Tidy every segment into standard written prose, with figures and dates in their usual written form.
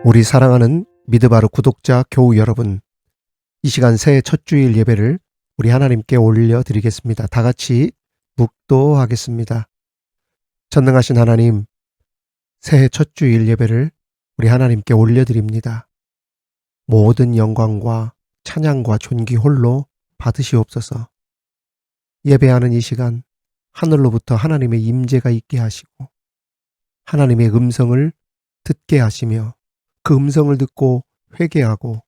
우리 사랑하는 미드바르 구독자 교우 여러분, 이 시간 새해 첫 주일 예배를 우리 하나님께 올려드리겠습니다. 다 같이 묵도하겠습니다. 전능하신 하나님, 새해 첫 주일 예배를 우리 하나님께 올려드립니다. 모든 영광과 찬양과 존귀 홀로 받으시옵소서. 예배하는 이 시간 하늘로부터 하나님의 임재가 있게 하시고 하나님의 음성을 듣게 하시며 그 음성을 듣고 회개하고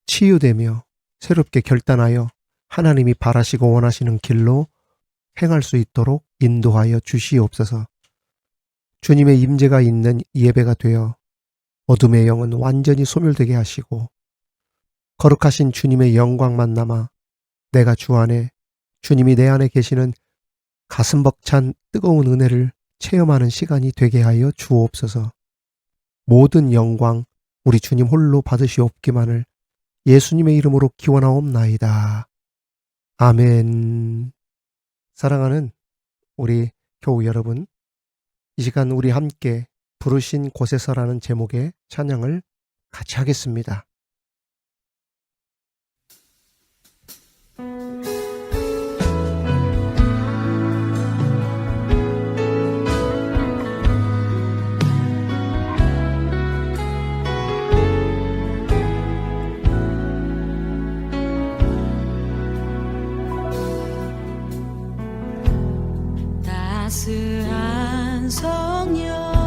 치유되며 새롭게 결단하여 하나님이 바라시고 원하시는 길로 행할 수 있도록 인도하여 주시옵소서. 주님의 임재가 있는 예배가 되어 어둠의 영은 완전히 소멸되게 하시고 거룩하신 주님의 영광만 남아 내가 주 안에, 주님이 내 안에 계시는 가슴 벅찬 뜨거운 은혜를 체험하는 시간이 되게 하여 주옵소서. 모든 영광 우리 주님 홀로 받으시옵기만을 예수님의 이름으로 기원하옵나이다. 아멘. 사랑하는 우리 교우 여러분, 이 시간 우리 함께 부르신 곳에서라는 제목의 찬양을 같이 하겠습니다. 따스한 성령님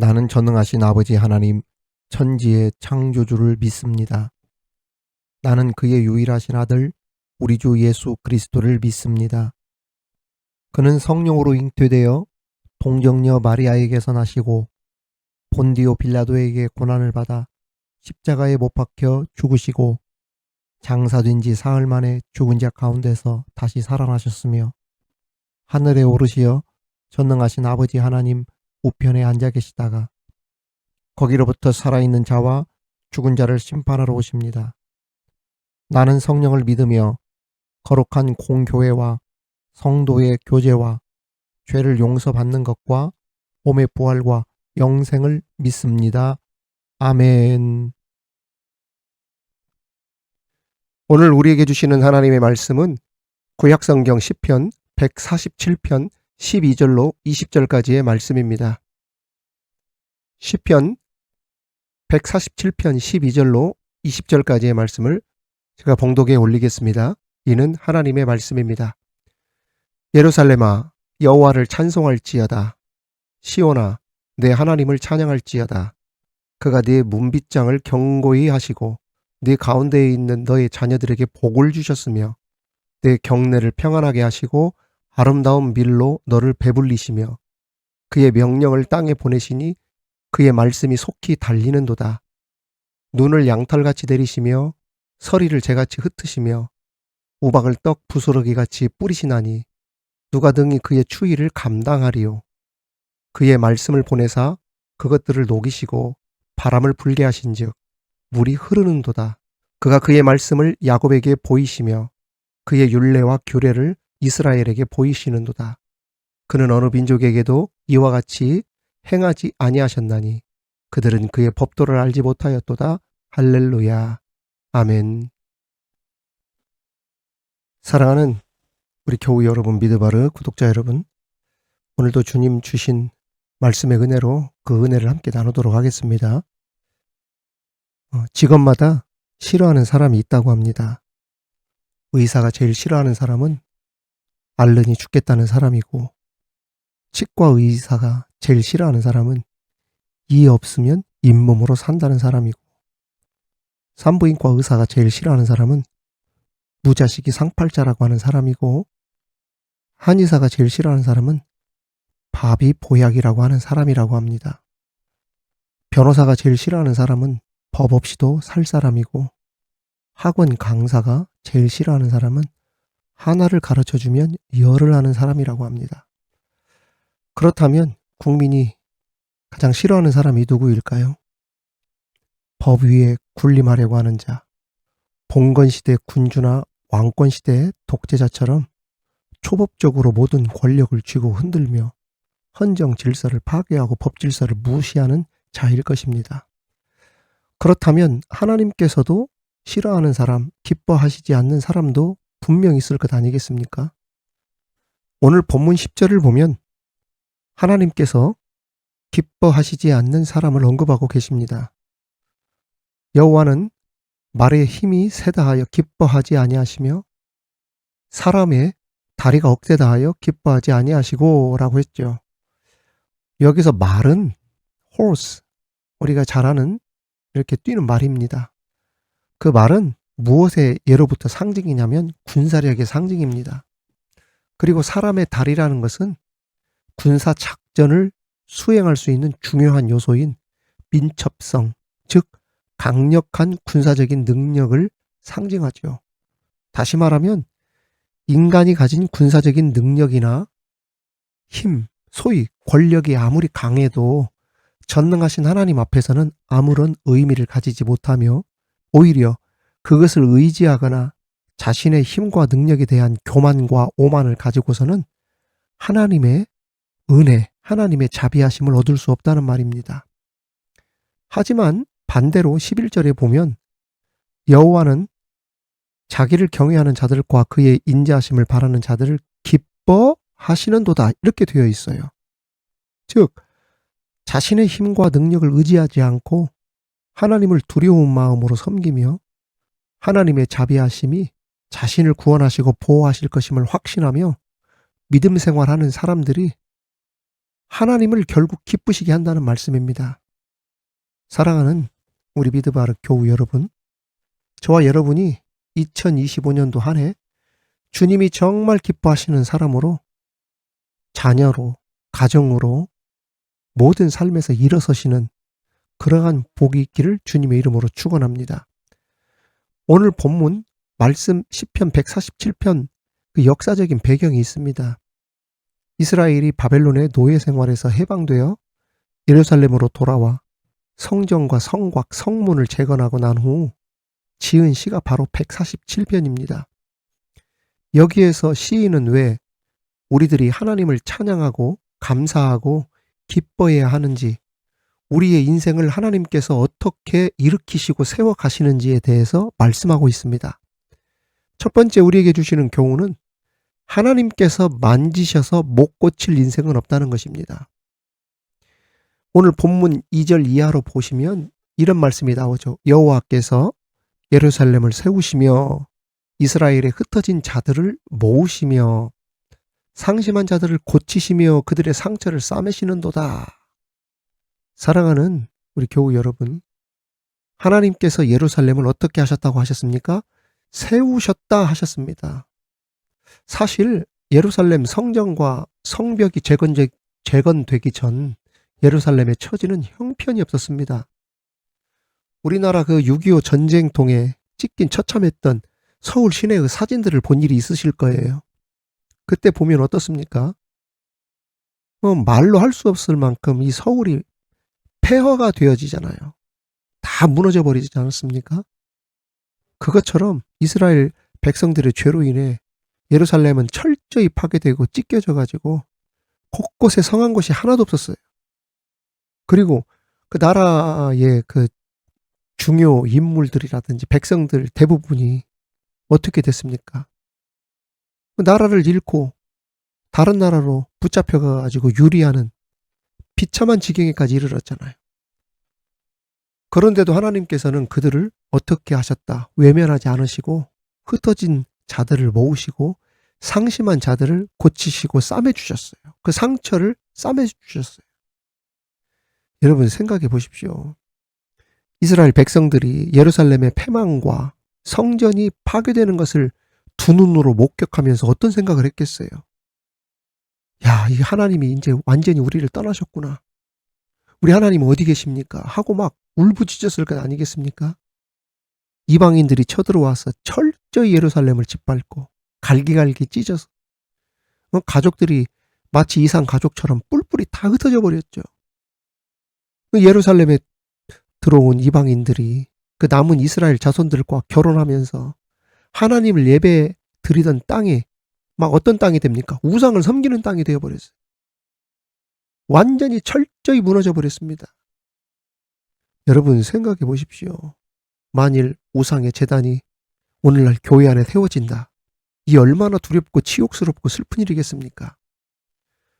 나는 전능하신 아버지 하나님, 천지의 창조주를 믿습니다. 나는 그의 유일하신 아들, 우리 주 예수 그리스도를 믿습니다. 그는 성령으로 잉태되어 동정녀 마리아에게서 나시고 본디오 빌라도에게 고난을 받아 십자가에 못 박혀 죽으시고 장사된 지 사흘 만에 죽은 자 가운데서 다시 살아나셨으며 하늘에 오르시어 전능하신 아버지 하나님 우편에 앉아 계시다가 거기로부터 살아있는 자와 죽은 자를 심판하러 오십니다. 나는 성령을 믿으며 거룩한 공교회와 성도의 교제와 죄를 용서받는 것과 몸의 부활과 영생을 믿습니다. 아멘. 오늘 우리에게 주시는 하나님의 말씀은 구약성경 시편 147편 12절로 20절까지의 말씀입니다. 시편 147편 12절로 20절까지의 말씀을 제가 봉독에 올리겠습니다. 이는 하나님의 말씀입니다. 예루살렘아, 여호와를 찬송할지어다. 시온아, 내 하나님을 찬양할지어다. 그가 네 문빗장을 견고히 하시고 네 가운데에 있는 너의 자녀들에게 복을 주셨으며 내 경내를 평안하게 하시고 아름다운 밀로 너를 배불리시며 그의 명령을 땅에 보내시니 그의 말씀이 속히 달리는도다. 눈을 양털같이 내리시며 서리를 재같이 흩으시며 우박을 떡 부스러기같이 뿌리시나니 누가 등이 그의 추위를 감당하리요. 그의 말씀을 보내사 그것들을 녹이시고 바람을 불게 하신즉 물이 흐르는도다. 그가 그의 말씀을 야곱에게 보이시며 그의 율례와 규례를 이스라엘에게 보이시는도다. 그는 어느 민족에게도 이와 같이 행하지 아니하셨나니 그들은 그의 법도를 알지 못하였도다. 할렐루야. 아멘. 사랑하는 우리 교우 여러분, 미드바르 구독자 여러분, 오늘도 주님 주신 말씀의 은혜로 그 은혜를 함께 나누도록 하겠습니다. 직업마다 싫어하는 사람이 있다고 합니다. 의사가 제일 싫어하는 사람은 앓으니 죽겠다는 사람이고, 치과 의사가 제일 싫어하는 사람은 이 없으면 잇몸으로 산다는 사람이고, 산부인과 의사가 제일 싫어하는 사람은 무자식이 상팔자라고 하는 사람이고, 한의사가 제일 싫어하는 사람은 밥이 보약이라고 하는 사람이라고 합니다. 변호사가 제일 싫어하는 사람은 법 없이도 살 사람이고, 학원 강사가 제일 싫어하는 사람은 하나를 가르쳐주면 열을 하는 사람이라고 합니다. 그렇다면 국민이 가장 싫어하는 사람이 누구일까요? 법 위에 군림하려고 하는 자, 봉건시대 군주나 왕권시대의 독재자처럼 초법적으로 모든 권력을 쥐고 흔들며 헌정 질서를 파괴하고 법 질서를 무시하는 자일 것입니다. 그렇다면 하나님께서도 싫어하는 사람, 기뻐하시지 않는 사람도 분명히 있을 것 아니겠습니까? 오늘 본문 10절을 보면 하나님께서 기뻐하시지 않는 사람을 언급하고 계십니다. 여호와는 말의 힘이 세다 하여 기뻐하지 아니하시며 사람의 다리가 억세다 하여 기뻐하지 아니하시고 라고 했죠. 여기서 말은 horse, 우리가 잘 아는 이렇게 뛰는 말입니다. 그 말은 무엇의 예로부터 상징이냐면 군사력의 상징입니다. 그리고 사람의 다리라는 것은 군사 작전을 수행할 수 있는 중요한 요소인 민첩성, 즉 강력한 군사적인 능력을 상징하죠. 다시 말하면 인간이 가진 군사적인 능력이나 힘, 소위 권력이 아무리 강해도 전능하신 하나님 앞에서는 아무런 의미를 가지지 못하며 오히려 그것을 의지하거나 자신의 힘과 능력에 대한 교만과 오만을 가지고서는 하나님의 은혜, 하나님의 자비하심을 얻을 수 없다는 말입니다. 하지만 반대로 11절에 보면 여호와는 자기를 경외하는 자들과 그의 인자하심을 바라는 자들을 기뻐하시는도다 이렇게 되어 있어요. 즉 자신의 힘과 능력을 의지하지 않고 하나님을 두려운 마음으로 섬기며 하나님의 자비하심이 자신을 구원하시고 보호하실 것임을 확신하며 믿음 생활하는 사람들이 하나님을 결국 기쁘시게 한다는 말씀입니다. 사랑하는 우리 미드바르 교우 여러분, 저와 여러분이 2025년도 한 해 주님이 정말 기뻐하시는 사람으로, 자녀로, 가정으로 모든 삶에서 일어서시는 그러한 복이 있기를 주님의 이름으로 축원합니다. 오늘 본문 말씀 시편 147편 그 역사적인 배경이 있습니다. 이스라엘이 바벨론의 노예 생활에서 해방되어 예루살렘으로 돌아와 성전과 성곽, 성문을 재건하고 난 후 지은 시가 바로 147편입니다. 여기에서 시인은 왜 우리들이 하나님을 찬양하고 감사하고 기뻐해야 하는지, 우리의 인생을 하나님께서 어떻게 일으키시고 세워가시는지에 대해서 말씀하고 있습니다. 첫 번째 우리에게 주시는 교훈은 하나님께서 만지셔서 못 고칠 인생은 없다는 것입니다. 오늘 본문 2절 이하로 보시면 이런 말씀이 나오죠. 여호와께서 예루살렘을 세우시며 이스라엘의 흩어진 자들을 모으시며 상심한 자들을 고치시며 그들의 상처를 싸매시는도다. 사랑하는 우리 교우 여러분, 하나님께서 예루살렘을 어떻게 하셨다고 하셨습니까? 세우셨다 하셨습니다. 사실 예루살렘 성전과 성벽이 재건되기 전 예루살렘의 처지는 형편이 없었습니다. 우리나라 그 6.25 전쟁통에 찢긴 처참했던 서울 시내의 사진들을 본 일이 있으실 거예요. 그때 보면 어떻습니까? 말로 할 수 없을 만큼 이 서울이 폐허가 되어지잖아요. 다 무너져 버리지 않았습니까? 그것처럼 이스라엘 백성들의 죄로 인해 예루살렘은 철저히 파괴되고 찢겨져 가지고 곳곳에 성한 곳이 하나도 없었어요. 그리고 그 나라의 그 중요 인물들이라든지 백성들 대부분이 어떻게 됐습니까? 그 나라를 잃고 다른 나라로 붙잡혀 가지고 유리하는 비참한 지경에까지 이르렀잖아요. 그런데도 하나님께서는 그들을 어떻게 하셨다? 외면하지 않으시고 흩어진 자들을 모으시고 상심한 자들을 고치시고 싸매주셨어요. 그 상처를 싸매주셨어요. 여러분 생각해 보십시오. 이스라엘 백성들이 예루살렘의 패망과 성전이 파괴되는 것을 두 눈으로 목격하면서 어떤 생각을 했겠어요? 야, 이 하나님이 이제 완전히 우리를 떠나셨구나. 우리 하나님 어디 계십니까? 하고 막 울부짖었을 것 아니겠습니까? 이방인들이 쳐들어와서 철저히 예루살렘을 짓밟고 갈기갈기 찢어서 가족들이 마치 이상 가족처럼 뿔뿔이 다 흩어져 버렸죠. 예루살렘에 들어온 이방인들이 그 남은 이스라엘 자손들과 결혼하면서 하나님을 예배 드리던 땅에 막 어떤 땅이 됩니까? 우상을 섬기는 땅이 되어버렸어요. 완전히 철저히 무너져 버렸습니다. 여러분 생각해 보십시오. 만일 우상의 제단이 오늘날 교회 안에 세워진다. 이 얼마나 두렵고 치욕스럽고 슬픈 일이겠습니까?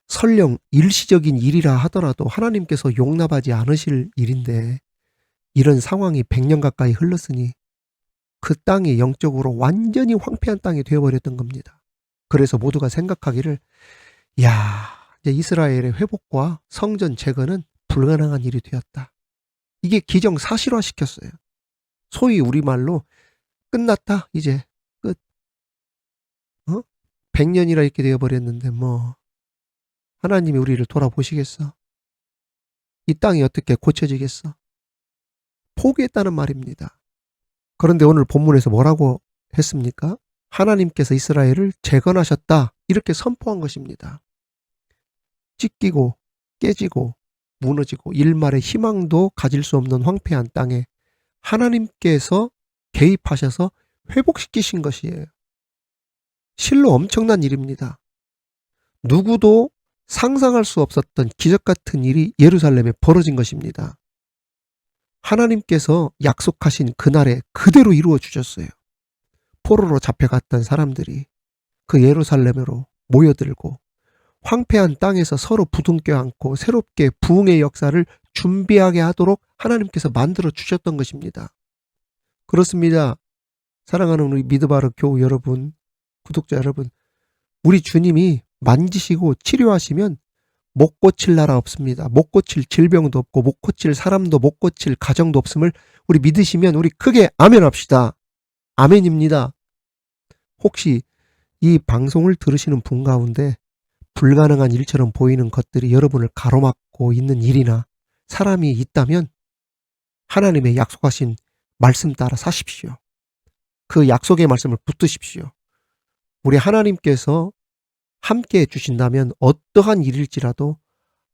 설령 일시적인 일이라 하더라도 하나님께서 용납하지 않으실 일인데 이런 상황이 100년 가까이 흘렀으니 그 땅이 영적으로 완전히 황폐한 땅이 되어버렸던 겁니다. 그래서 모두가 생각하기를 야, 이제 이스라엘의 회복과 성전 재건은 불가능한 일이 되었다. 이게 기정사실화시켰어요. 소위 우리말로 끝났다 이제 끝. 100년이라 이렇게 되어버렸는데 뭐 하나님이 우리를 돌아보시겠어? 이 땅이 어떻게 고쳐지겠어? 포기했다는 말입니다. 그런데 오늘 본문에서 뭐라고 했습니까? 하나님께서 이스라엘을 재건하셨다 이렇게 선포한 것입니다. 찢기고 깨지고 무너지고 일말의 희망도 가질 수 없는 황폐한 땅에 하나님께서 개입하셔서 회복시키신 것이에요. 실로 엄청난 일입니다. 누구도 상상할 수 없었던 기적 같은 일이 예루살렘에 벌어진 것입니다. 하나님께서 약속하신 그날에 그대로 이루어 주셨어요. 포로로 잡혀갔던 사람들이 그 예루살렘으로 모여들고 황폐한 땅에서 서로 부둥켜 안고 새롭게 부흥의 역사를 준비하게 하도록 하나님께서 만들어 주셨던 것입니다. 그렇습니다. 사랑하는 우리 미드바르 교우 여러분, 구독자 여러분, 우리 주님이 만지시고 치료하시면 못 고칠 나라 없습니다. 못 고칠 질병도 없고 못 고칠 사람도 못 고칠 가정도 없음을 우리 믿으시면 우리 크게 아멘 합시다. 아멘입니다. 혹시 이 방송을 들으시는 분 가운데 불가능한 일처럼 보이는 것들이 여러분을 가로막고 있는 일이나 사람이 있다면 하나님의 약속하신 말씀 따라 사십시오. 그 약속의 말씀을 붙드십시오. 우리 하나님께서 함께 해주신다면 어떠한 일일지라도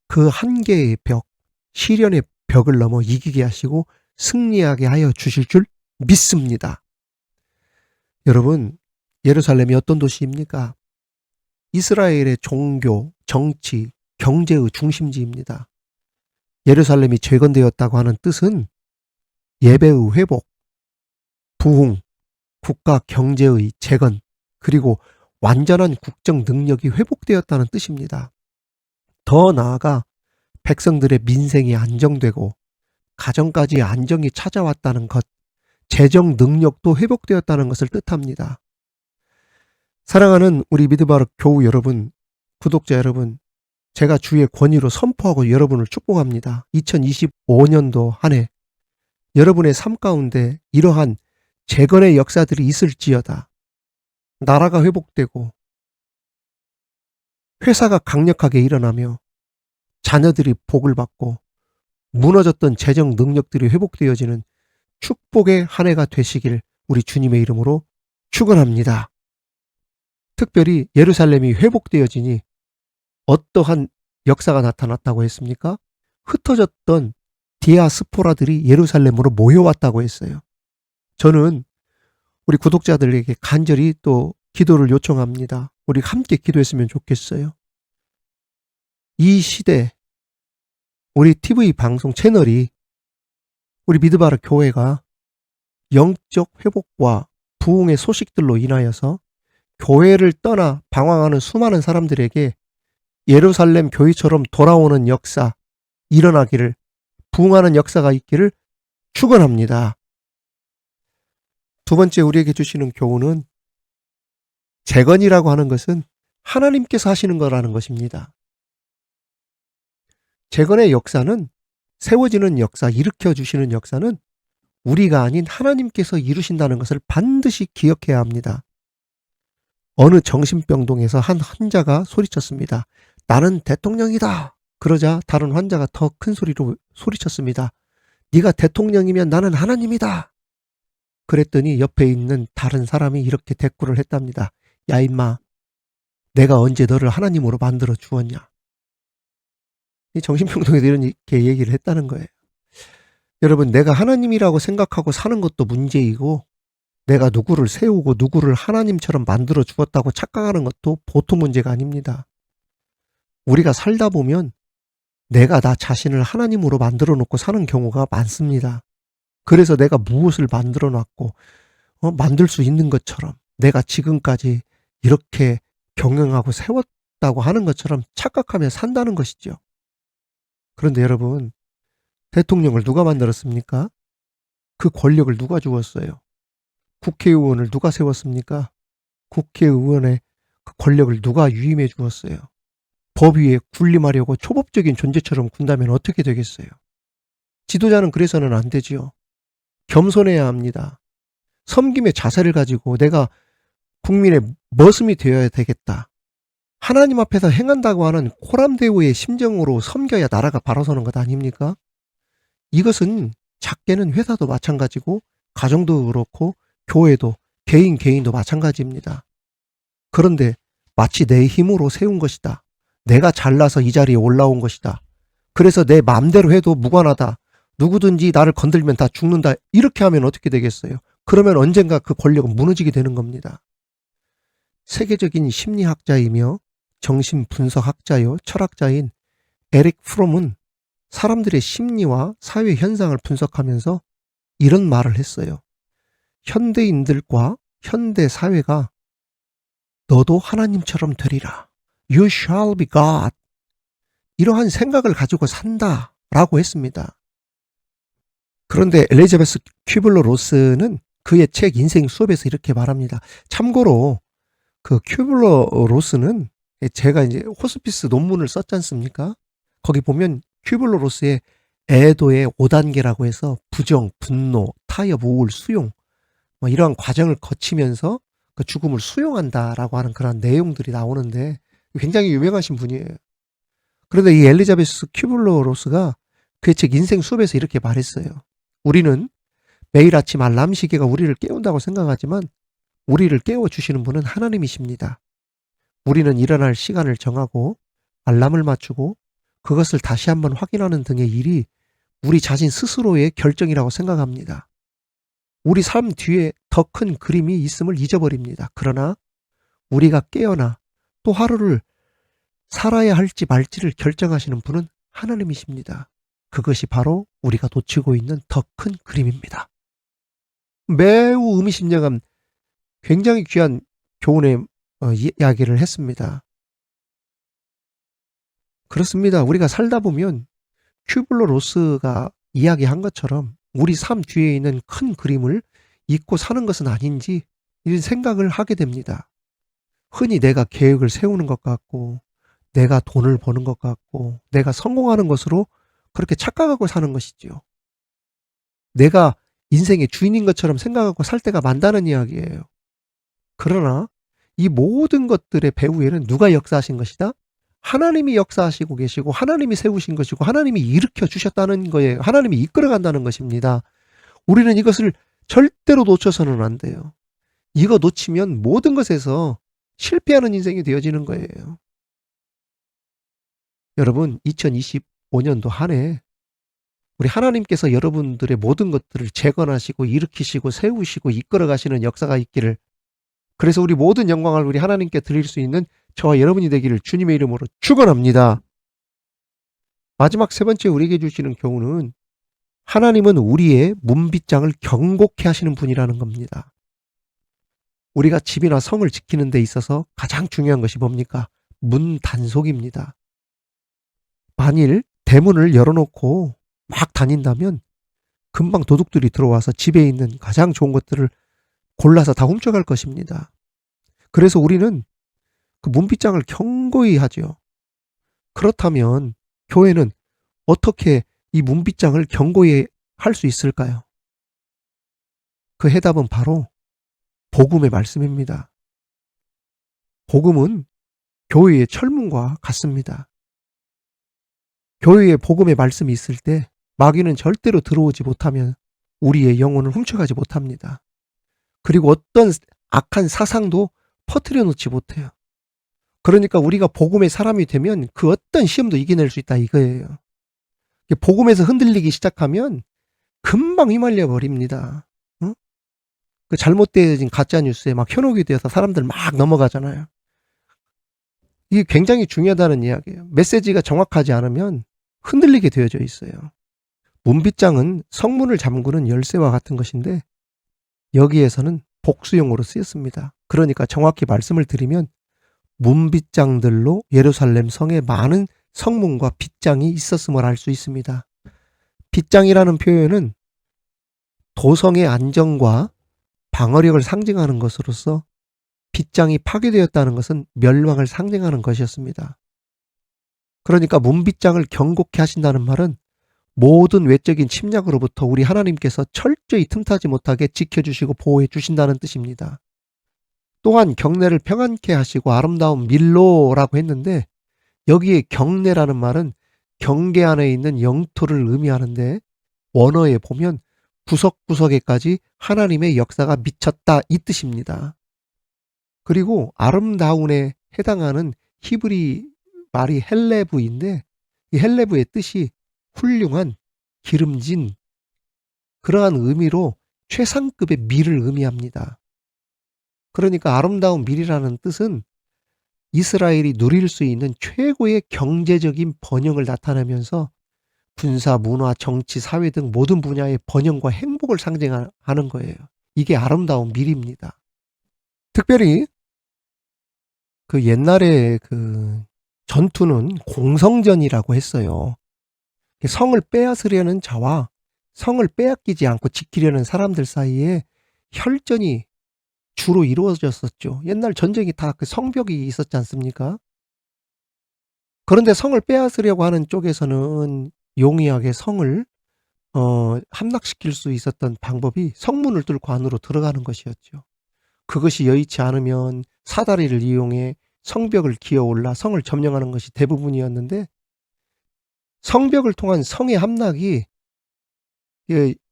그 한계의 벽, 시련의 벽을 넘어 이기게 하시고 승리하게 하여 주실 줄 믿습니다. 여러분, 예루살렘이 어떤 도시입니까? 이스라엘의 종교, 정치, 경제의 중심지입니다. 예루살렘이 재건되었다고 하는 뜻은 예배의 회복, 부흥, 국가 경제의 재건, 그리고 완전한 국정 능력이 회복되었다는 뜻입니다. 더 나아가 백성들의 민생이 안정되고 가정까지 안정이 찾아왔다는 것, 재정 능력도 회복되었다는 것을 뜻합니다. 사랑하는 우리 미드바르 교우 여러분, 구독자 여러분, 제가 주의 권위로 선포하고 여러분을 축복합니다. 2025년도 한 해 여러분의 삶 가운데 이러한 재건의 역사들이 있을지어다. 나라가 회복되고 회사가 강력하게 일어나며 자녀들이 복을 받고 무너졌던 재정 능력들이 회복되어지는 축복의 한 해가 되시길 우리 주님의 이름으로 축원합니다. 특별히 예루살렘이 회복되어지니 어떠한 역사가 나타났다고 했습니까? 흩어졌던 디아스포라들이 예루살렘으로 모여왔다고 했어요. 저는 우리 구독자들에게 간절히 또 기도를 요청합니다. 우리 함께 기도했으면 좋겠어요. 이 시대 우리 TV 방송 채널이 우리 미드바르 교회가 영적 회복과 부흥의 소식들로 인하여서 교회를 떠나 방황하는 수많은 사람들에게 예루살렘 교회처럼 돌아오는 역사 일어나기를, 부흥하는 역사가 있기를 축원합니다. 두 번째 우리에게 주시는 교훈은 재건이라고 하는 것은 하나님께서 하시는 거라는 것입니다. 재건의 역사는, 세워지는 역사, 일으켜 주시는 역사는 우리가 아닌 하나님께서 이루신다는 것을 반드시 기억해야 합니다. 어느 정신병동에서 한 환자가 소리쳤습니다. 나는 대통령이다. 그러자 다른 환자가 더 큰 소리로 소리쳤습니다. 네가 대통령이면 나는 하나님이다. 그랬더니 옆에 있는 다른 사람이 이렇게 대꾸를 했답니다. 야 임마, 내가 언제 너를 하나님으로 만들어 주었냐. 이 정신병동에서 이렇게 얘기를 했다는 거예요. 여러분, 내가 하나님이라고 생각하고 사는 것도 문제이고, 내가 누구를 세우고 누구를 하나님처럼 만들어 주었다고 착각하는 것도 보통 문제가 아닙니다. 우리가 살다 보면 내가 나 자신을 하나님으로 만들어 놓고 사는 경우가 많습니다. 그래서 내가 무엇을 만들어 놨고 만들 수 있는 것처럼 내가 지금까지 이렇게 경영하고 세웠다고 하는 것처럼 착각하며 산다는 것이죠. 그런데 여러분, 대통령을 누가 만들었습니까? 그 권력을 누가 주었어요? 국회의원을 누가 세웠습니까? 국회의원의 그 권력을 누가 위임해 주었어요? 법 위에 군림하려고 초법적인 존재처럼 군다면 어떻게 되겠어요? 지도자는 그래서는 안 되지요. 겸손해야 합니다. 섬김의 자세를 가지고 내가 국민의 머슴이 되어야 되겠다. 하나님 앞에서 행한다고 하는 코람데오의 심정으로 섬겨야 나라가 바로 서는 것 아닙니까? 이것은 작게는 회사도 마찬가지고 가정도 그렇고 교회도 개인도 마찬가지입니다. 그런데 마치 내 힘으로 세운 것이다. 내가 잘나서 이 자리에 올라온 것이다. 그래서 내 마음대로 해도 무관하다. 누구든지 나를 건들면 다 죽는다. 이렇게 하면 어떻게 되겠어요? 그러면 언젠가 그 권력은 무너지게 되는 겁니다. 세계적인 심리학자이며 정신분석학자요 철학자인 에릭 프롬은 사람들의 심리와 사회 현상을 분석하면서 이런 말을 했어요. 현대인들과 현대 사회가 너도 하나님처럼 되리라. You shall be God. 이러한 생각을 가지고 산다라고 했습니다. 그런데 엘리자베스 큐블러 로스는 그의 책 인생 수업에서 이렇게 말합니다. 참고로 그 큐블러 로스는 제가 이제 호스피스 논문을 썼지 않습니까? 거기 보면 큐블러 로스의 애도의 5단계라고 해서 부정, 분노, 타협, 우울, 수용 뭐 이러한 과정을 거치면서 그 죽음을 수용한다라고 하는 그런 내용들이 나오는데 굉장히 유명하신 분이에요. 그런데 이 엘리자베스 큐블러 로스가 그의 책 인생 수업에서 이렇게 말했어요. 우리는 매일 아침 알람 시계가 우리를 깨운다고 생각하지만 우리를 깨워주시는 분은 하나님이십니다. 우리는 일어날 시간을 정하고 알람을 맞추고 그것을 다시 한번 확인하는 등의 일이 우리 자신 스스로의 결정이라고 생각합니다. 우리 삶 뒤에 더 큰 그림이 있음을 잊어버립니다. 그러나 우리가 깨어나 또 하루를 살아야 할지 말지를 결정하시는 분은 하나님이십니다. 그것이 바로 우리가 놓치고 있는 더 큰 그림입니다. 매우 의미심장한 굉장히 귀한 교훈의 이야기를 했습니다. 그렇습니다. 우리가 살다 보면 큐블러 로스가 이야기한 것처럼 우리 삶 뒤에 있는 큰 그림을 잊고 사는 것은 아닌지 이런 생각을 하게 됩니다. 흔히 내가 계획을 세우는 것 같고 내가 돈을 버는 것 같고 내가 성공하는 것으로 그렇게 착각하고 사는 것이지요. 내가 인생의 주인인 것처럼 생각하고 살 때가 많다는 이야기예요. 그러나 이 모든 것들의 배후에는 누가 역사하신 것이다? 하나님이 역사하시고 계시고 하나님이 세우신 것이고 하나님이 일으켜 주셨다는 거예요. 하나님이 이끌어 간다는 것입니다. 우리는 이것을 절대로 놓쳐서는 안 돼요. 이거 놓치면 모든 것에서 실패하는 인생이 되어지는 거예요. 여러분 2025년도 한 해 우리 하나님께서 여러분들의 모든 것들을 재건하시고 일으키시고 세우시고 이끌어 가시는 역사가 있기를, 그래서 우리 모든 영광을 우리 하나님께 드릴 수 있는 저와 여러분이 되기를 주님의 이름으로 축원합니다. 마지막 세 번째 우리에게 주시는 교훈은 하나님은 우리의 문빗장을 경고케 하시는 분이라는 겁니다. 우리가 집이나 성을 지키는 데 있어서 가장 중요한 것이 뭡니까? 문 단속입니다. 만일 대문을 열어놓고 막 다닌다면 금방 도둑들이 들어와서 집에 있는 가장 좋은 것들을 골라서 다 훔쳐갈 것입니다. 그래서 우리는 그 문빗장을 경고히 하죠. 그렇다면 교회는 어떻게 이 문빗장을 경고히 할 수 있을까요? 그 해답은 바로 복음의 말씀입니다. 복음은 교회의 철문과 같습니다. 교회에 복음의 말씀이 있을 때 마귀는 절대로 들어오지 못하면 우리의 영혼을 훔쳐가지 못합니다. 그리고 어떤 악한 사상도 퍼뜨려 놓지 못해요. 그러니까 우리가 복음의 사람이 되면 그 어떤 시험도 이겨낼 수 있다 이거예요. 복음에서 흔들리기 시작하면 금방 휘말려 버립니다. 어? 그 잘못되어진 가짜뉴스에 막 현혹이 되어서 사람들 막 넘어가잖아요. 이게 굉장히 중요하다는 이야기예요. 메시지가 정확하지 않으면 흔들리게 되어져 있어요. 문빗장은 성문을 잠그는 열쇠와 같은 것인데 여기에서는 복수용으로 쓰였습니다. 그러니까 정확히 말씀을 드리면 문빗장들로 예루살렘 성에 많은 성문과 빗장이 있었음을 알 수 있습니다. 빗장이라는 표현은 도성의 안정과 방어력을 상징하는 것으로서 빗장이 파괴되었다는 것은 멸망을 상징하는 것이었습니다. 그러니까 문빗장을 경고케 하신다는 말은 모든 외적인 침략으로부터 우리 하나님께서 철저히 틈타지 못하게 지켜주시고 보호해 주신다는 뜻입니다. 또한 경내를 평안케 하시고 아름다운 밀로라고 했는데 여기에 경내라는 말은 경계 안에 있는 영토를 의미하는데 원어에 보면 구석구석에까지 하나님의 역사가 미쳤다 이 뜻입니다. 그리고 아름다운에 해당하는 히브리 말이 헬레브인데 이 헬레브의 뜻이 훌륭한, 기름진 그러한 의미로 최상급의 밀을 의미합니다. 그러니까 아름다운 밀이라는 뜻은 이스라엘이 누릴 수 있는 최고의 경제적인 번영을 나타내면서 군사, 문화, 정치, 사회 등 모든 분야의 번영과 행복을 상징하는 거예요. 이게 아름다운 밀입니다. 특별히 그 옛날에 그 전투는 공성전이라고 했어요. 성을 빼앗으려는 자와 성을 빼앗기지 않고 지키려는 사람들 사이에 혈전이 주로 이루어졌었죠. 옛날 전쟁이 다 그 성벽이 있었지 않습니까? 그런데 성을 빼앗으려고 하는 쪽에서는 용이하게 성을 함락시킬 수 있었던 방법이 성문을 뚫고 안으로 들어가는 것이었죠. 그것이 여의치 않으면 사다리를 이용해 성벽을 기어 올라 성을 점령하는 것이 대부분이었는데, 성벽을 통한 성의 함락이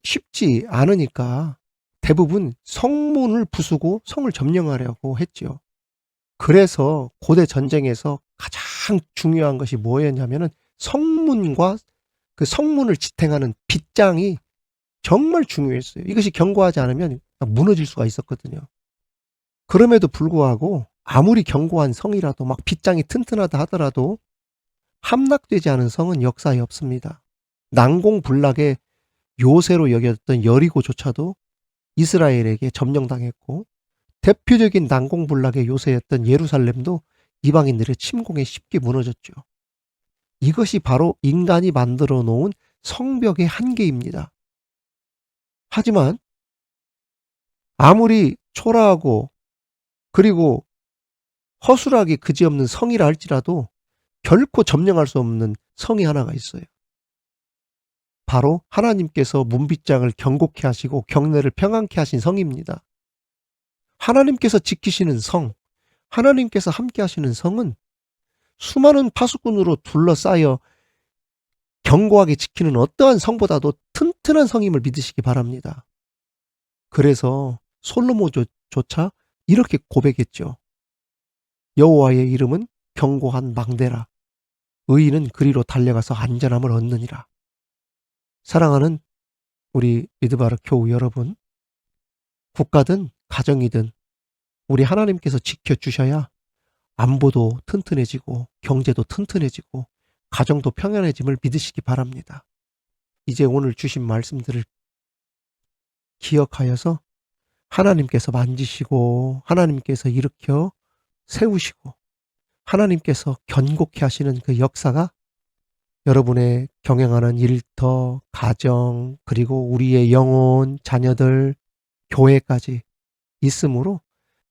쉽지 않으니까 대부분 성문을 부수고 성을 점령하려고 했죠. 그래서 고대 전쟁에서 가장 중요한 것이 뭐였냐면은 성문과 그 성문을 지탱하는 빗장이 정말 중요했어요. 이것이 견고하지 않으면 무너질 수가 있었거든요. 그럼에도 불구하고 아무리 견고한 성이라도 막 빗장이 튼튼하다 하더라도 함락되지 않은 성은 역사에 없습니다. 난공불락의 요새로 여겼던 여리고조차도 이스라엘에게 점령당했고, 대표적인 난공불락의 요새였던 예루살렘도 이방인들의 침공에 쉽게 무너졌죠. 이것이 바로 인간이 만들어 놓은 성벽의 한계입니다. 하지만 아무리 초라하고 그리고 허술하게 그지없는 성이라 할지라도 결코 점령할 수 없는 성이 하나가 있어요. 바로 하나님께서 문빗장을 견고케 하시고 경내를 평안케 하신 성입니다. 하나님께서 지키시는 성, 하나님께서 함께 하시는 성은 수많은 파수꾼으로 둘러싸여 견고하게 지키는 어떠한 성보다도 튼튼한 성임을 믿으시기 바랍니다. 그래서 솔로몬조차 이렇게 고백했죠. 여호와의 이름은 견고한 망대라. 의인은 그리로 달려가서 안전함을 얻느니라. 사랑하는 우리 미드바르 교우 여러분, 국가든 가정이든 우리 하나님께서 지켜주셔야 안보도 튼튼해지고 경제도 튼튼해지고 가정도 평안해짐을 믿으시기 바랍니다. 이제 오늘 주신 말씀들을 기억하여서 하나님께서 만지시고 하나님께서 일으켜 세우시고 하나님께서 견고케 하시는 그 역사가 여러분의 경영하는 일터, 가정, 그리고 우리의 영혼, 자녀들, 교회까지 있으므로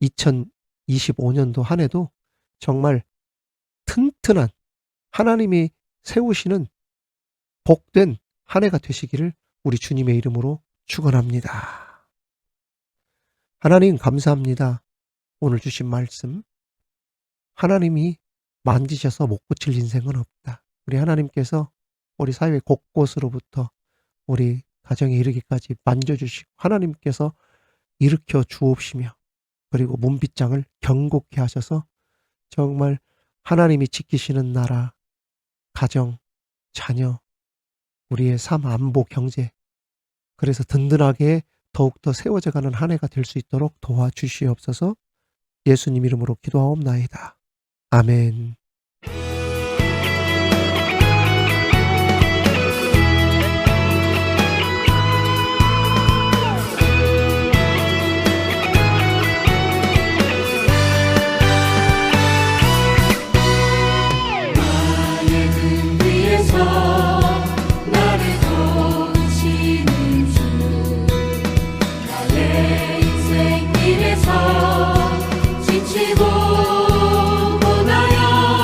2025년도 한 해도 정말 튼튼한 하나님이 세우시는 복된 한 해가 되시기를 우리 주님의 이름으로 축원합니다. 하나님 감사합니다. 오늘 주신 말씀, 하나님이 만지셔서 못 고칠 인생은 없다. 우리 하나님께서 우리 사회 곳곳으로부터 우리 가정에 이르기까지 만져주시고 하나님께서 일으켜 주옵시며, 그리고 문빗장을 견고케 하셔서 정말 하나님이 지키시는 나라, 가정, 자녀, 우리의 삶, 안보, 경제, 그래서 든든하게 더욱더 세워져가는 한 해가 될 수 있도록 도와주시옵소서. 예수님 이름으로 기도하옵나이다. 아멘. 지치고 고나여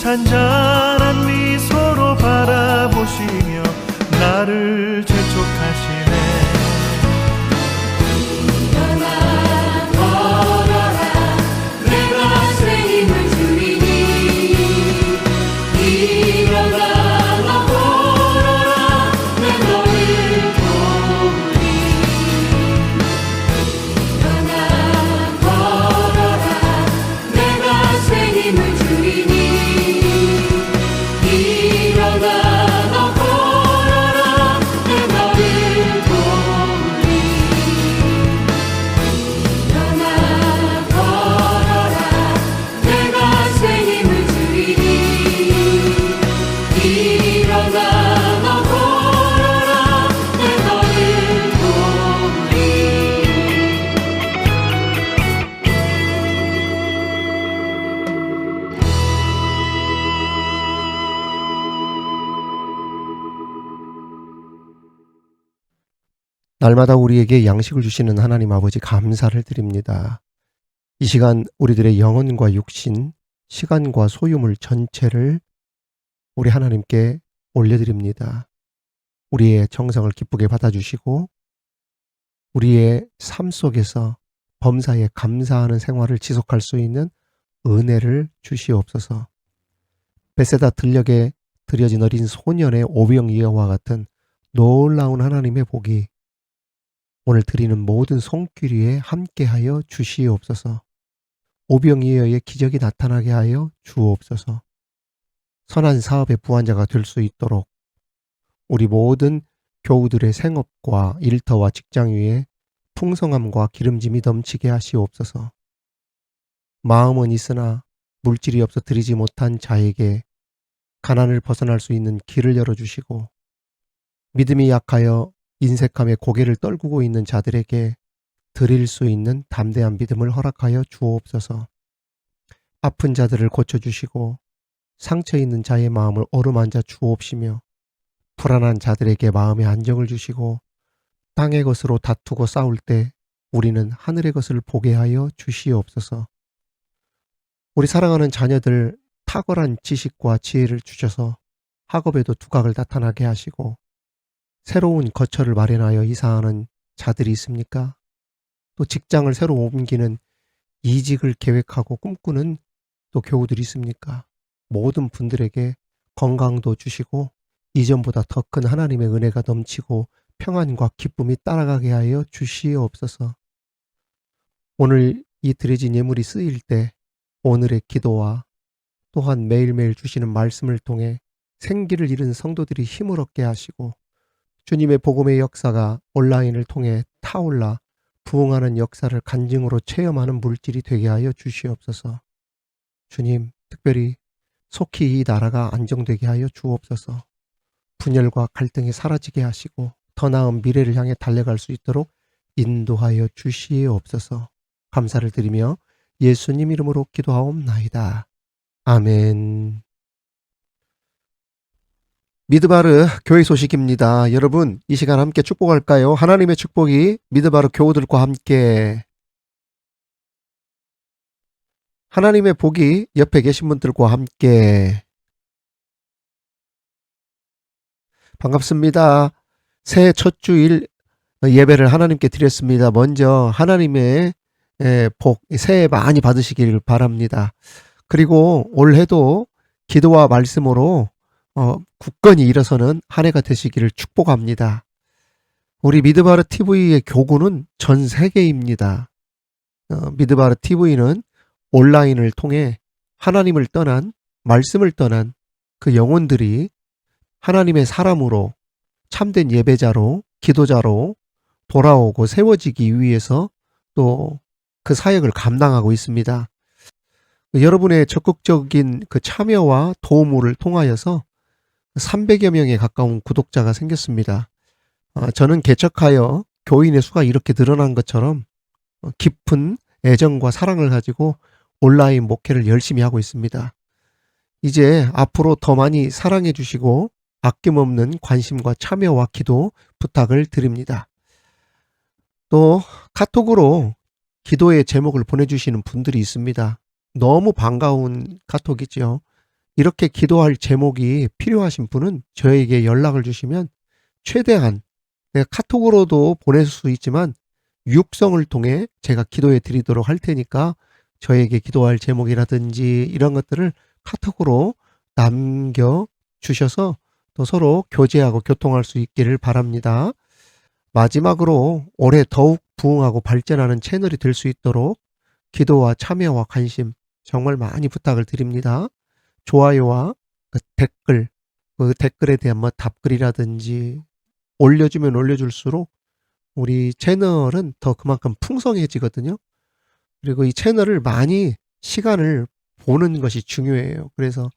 잔잔한 미소로 바라보시며 나를 재촉하시네. 일어나 걸어라 내가 새 힘을 주리니. 일어나 너 걸어라 내 너를 도우리. 일어나 걸어라 내가 새 힘을 주리니. 일어나 너 걸어라 내 너를 도우리. 일어나 걸어라 내가 새 힘을 주리니. 일어나 너 걸어라 내 너를 도우리. 날마다 우리에게 양식을 주시는 하나님 아버지 감사를 드립니다. 이 시간 우리들의 영혼과 육신, 시간과 소유물 전체를 우리 하나님께 올려드립니다. 우리의 정성을 기쁘게 받아주시고 우리의 삶 속에서 범사에 감사하는 생활을 지속할 수 있는 은혜를 주시옵소서. 베세다 들녘에 드려진 어린 소년의 오병이어와 같은 놀라운 하나님의 복이 오늘 드리는 모든 손길 위에 함께하여 주시옵소서. 오병이어의 기적이 나타나게 하여 주옵소서. 선한 사업의 부환자가 될 수 있도록 우리 모든 교우들의 생업과 일터와 직장 위에 풍성함과 기름짐이 넘치게 하시옵소서. 마음은 있으나 물질이 없어 드리지 못한 자에게 가난을 벗어날 수 있는 길을 열어주시고 믿음이 약하여 인색함에 고개를 떨구고 있는 자들에게 드릴 수 있는 담대한 믿음을 허락하여 주옵소서. 아픈 자들을 고쳐주시고 상처 있는 자의 마음을 어루만져 주옵시며 불안한 자들에게 마음의 안정을 주시고 땅의 것으로 다투고 싸울 때 우리는 하늘의 것을 보게 하여 주시옵소서. 우리 사랑하는 자녀들 탁월한 지식과 지혜를 주셔서 학업에도 두각을 나타나게 하시고 새로운 거처를 마련하여 이사하는 자들이 있습니까? 또 직장을 새로 옮기는 이직을 계획하고 꿈꾸는 또 교우들이 있습니까? 모든 분들에게 건강도 주시고 이전보다 더 큰 하나님의 은혜가 넘치고 평안과 기쁨이 따라가게 하여 주시옵소서. 오늘 이 드려진 예물이 쓰일 때 오늘의 기도와 또한 매일매일 주시는 말씀을 통해 생기를 잃은 성도들이 힘을 얻게 하시고 주님의 복음의 역사가 온라인을 통해 타올라 부흥하는 역사를 간증으로 체험하는 물질이 되게 하여 주시옵소서. 주님, 특별히 속히 이 나라가 안정되게 하여 주옵소서. 분열과 갈등이 사라지게 하시고 더 나은 미래를 향해 달려갈 수 있도록 인도하여 주시옵소서. 감사를 드리며 예수님 이름으로 기도하옵나이다. 아멘. 미드바르 교회 소식입니다. 여러분, 이 시간 함께 축복할까요? 하나님의 축복이 미드바르 교우들과 함께, 하나님의 복이 옆에 계신 분들과 함께. 반갑습니다. 새해 첫 주일 예배를 하나님께 드렸습니다. 먼저 하나님의 복, 새해 많이 받으시길 바랍니다. 그리고 올해도 기도와 말씀으로 굳건히 일어서는 한 해가 되시기를 축복합니다. 우리 미드바르 TV의 교구는 전 세계입니다. 미드바르 TV는 온라인을 통해 하나님을 떠난, 말씀을 떠난 그 영혼들이 하나님의 사람으로 참된 예배자로, 기도자로 돌아오고 세워지기 위해서 또 그 사역을 감당하고 있습니다. 여러분의 적극적인 그 참여와 도움을 통하여서 300여 명에 가까운 구독자가 생겼습니다. 저는 개척하여 교인의 수가 이렇게 늘어난 것처럼 깊은 애정과 사랑을 가지고 온라인 목회를 열심히 하고 있습니다. 이제 앞으로 더 많이 사랑해 주시고 아낌없는 관심과 참여와 기도 부탁을 드립니다. 또 카톡으로 기도의 제목을 보내주시는 분들이 있습니다. 너무 반가운 카톡이죠. 이렇게 기도할 제목이 필요하신 분은 저에게 연락을 주시면 최대한 내가 카톡으로도 보낼 수 있지만 육성을 통해 제가 기도해 드리도록 할 테니까 저에게 기도할 제목이라든지 이런 것들을 카톡으로 남겨 주셔서 또 서로 교제하고 교통할 수 있기를 바랍니다. 마지막으로 올해 더욱 부흥하고 발전하는 채널이 될 수 있도록 기도와 참여와 관심 정말 많이 부탁을 드립니다. 좋아요와 그 댓글에 대한 뭐 답글이라든지 올려주면 올려줄수록 우리 채널은 더 그만큼 풍성해지거든요. 그리고 이 채널을 많이 시간을 보는 것이 중요해요. 그래서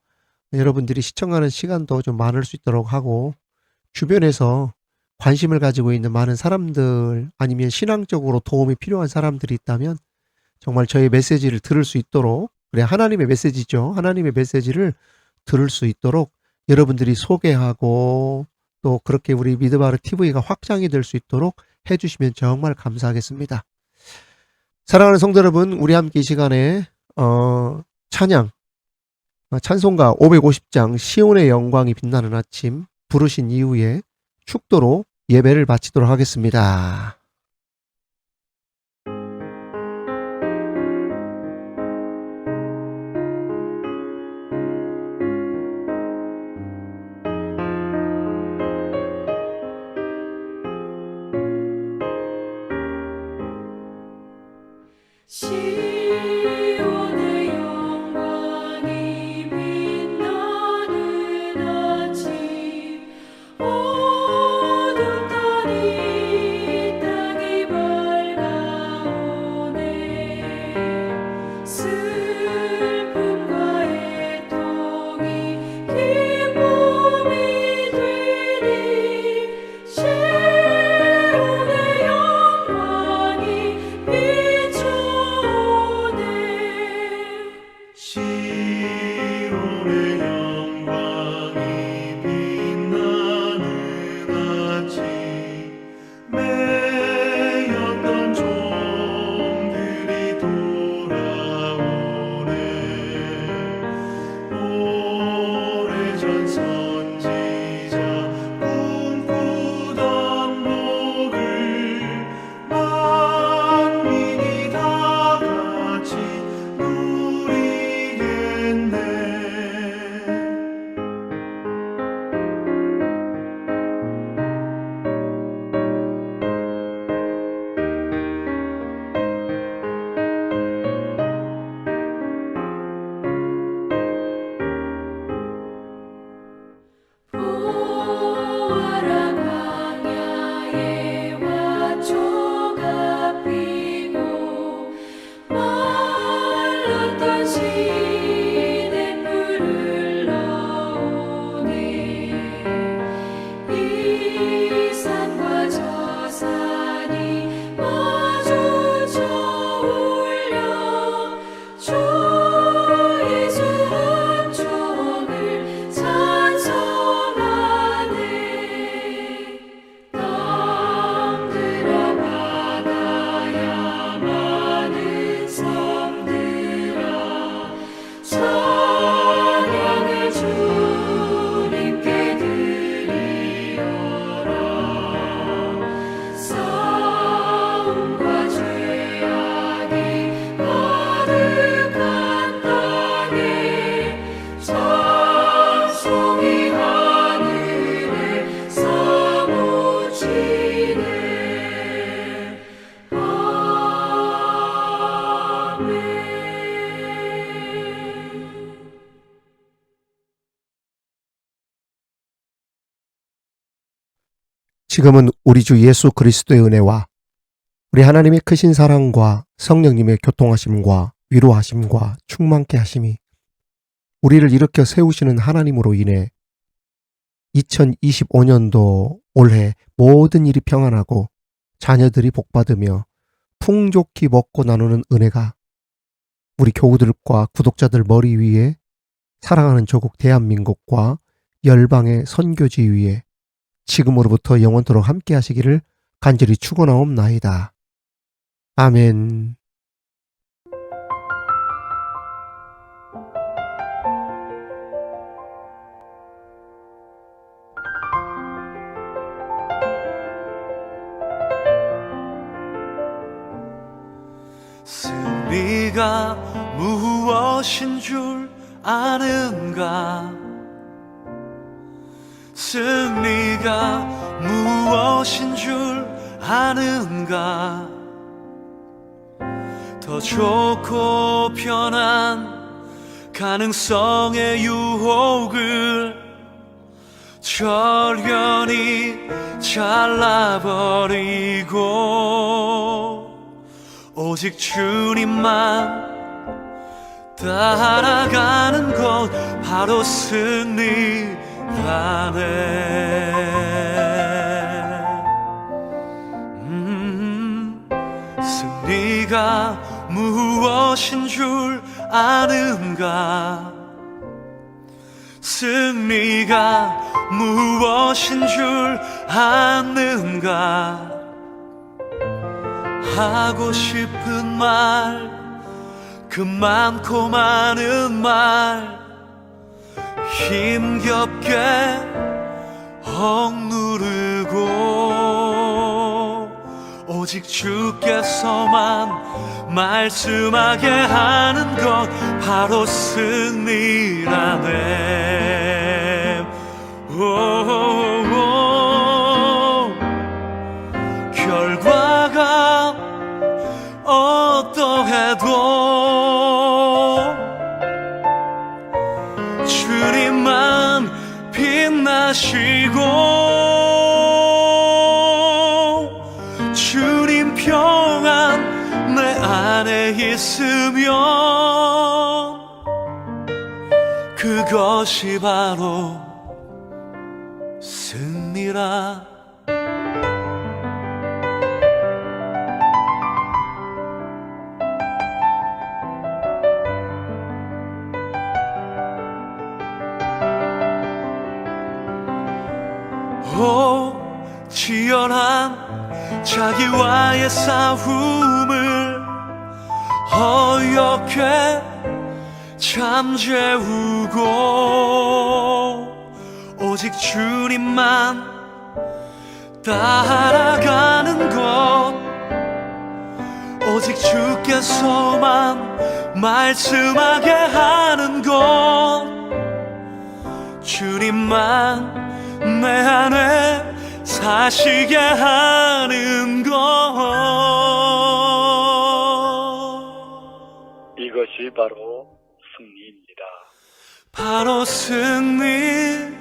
여러분들이 시청하는 시간도 좀 많을 수 있도록 하고 주변에서 관심을 가지고 있는 많은 사람들 아니면 신앙적으로 도움이 필요한 사람들이 있다면 정말 저의 메시지를 들을 수 있도록 그래 하나님의 메시지죠. 하나님의 메시지를 들을 수 있도록 여러분들이 소개하고 또 그렇게 우리 미드바르 TV가 확장이 될 수 있도록 해주시면 정말 감사하겠습니다. 사랑하는 성도 여러분, 우리 함께 이 시간에 찬송가 550장 시온의 영광이 빛나는 아침 부르신 이후에 축도로 예배를 마치도록 하겠습니다. 시온의 영광이 빛나는 아침 어둠 떨이 땅이 밝아오네 슬픔과 애통이 기쁨이 되니 시온의 영광이 비춰오네 시온의 영광이 빛나는 아침 매였던 종들이 돌아오네 오래전 선지자 꿈꾸던 복을 만민이 다 같이 누리겠네 보아라 광야에 화초가 피고 말랐던 시냇물을 흘러오네 이 산과 저 산이 마주쳐 울려 주 예수 은총을 찬송하네 땅들아 바다야 많은 섬들아 찬양을 주님께 드리어라 싸움과 죄악이 가득한 땅에 찬송이 하늘에 사무치네 아멘 지금은 우리 주 예수 그리스도의 은혜와 우리 하나님의 크신 사랑과 성령님의 교통하심과 위로하심과 충만케 하심이 우리를 일으켜 세우시는 하나님으로 인해 2025년도 올해 모든 일이 평안하고 자녀들이 복받으며 풍족히 먹고 나누는 은혜가 우리 교우들과 구독자들 머리 위에 사랑하는 조국 대한민국과 열방의 선교지 위에 지금으로부터 영원토록 함께 하시기를 간절히 축원하옵나이다. 아멘. 승리가 무엇인 줄 아는가? 승리가 무엇인 줄 아는가? 더 좋고 편한 가능성의 유혹을 절연히 잘라버리고 오직 주님만 따라가는 것 바로 승리라네. 승리가 무엇인 줄 아는가? 승리가 무엇인 줄 아는가? 하고 싶은 말, 그 많고 많은 말 힘겹게 억누르고 오직 주께서만 말씀하게 하는 것 바로 승리라네. 결과가 어떠해도 주님만 빛나시고 주님 평안 내 안에 있으면 그것이 바로 승리라. 치열한 자기와의 싸움을 어렵게 잠재우고 오직 주님만 따라가는 것 오직 주께서만 말씀하게 하는 것 주님만 내 안에 사시게 하는 것 이것이 바로 승리입니다. 바로 승리라네.